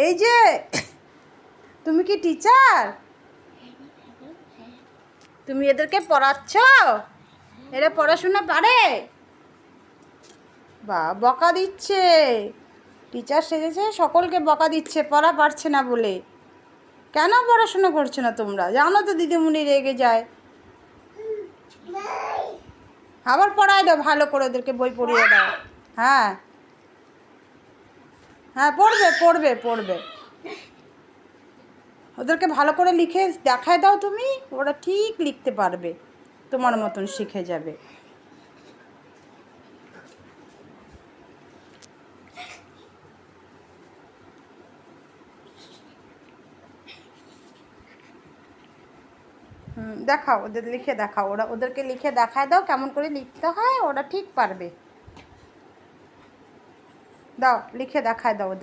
এই যে তুমি কি টিচার? তুমি এদেরকে পড়াচ্ছ? এরা পড়াশোনা পারে? বা বকা দিচ্ছে, টিচার সেজেছে সকলকে বকা দিচ্ছে পড়া পারছে না বলে। কেন পড়াশোনা করছো না তোমরা? জানো তো দিদিমণি রেগে যায়। আবার পড়ায় দাও ভালো করে, ওদেরকে বই পড়িয়ে দাও। হ্যাঁ হ্যাঁ, পড়বে পড়বে পড়বে। ওদেরকে ভালো করে লিখে দেখায় দাও তুমি, ওরা ঠিক লিখতে পারবে, তোমার মতন শিখে যাবে। দেখাও, ওদের লিখে দেখাও, ওদেরকে লিখে দেখায় দাও কেমন করে লিখতে হয়, ওরা ঠিক পারবে। দাও লিখে দেখায় দাও ওদের।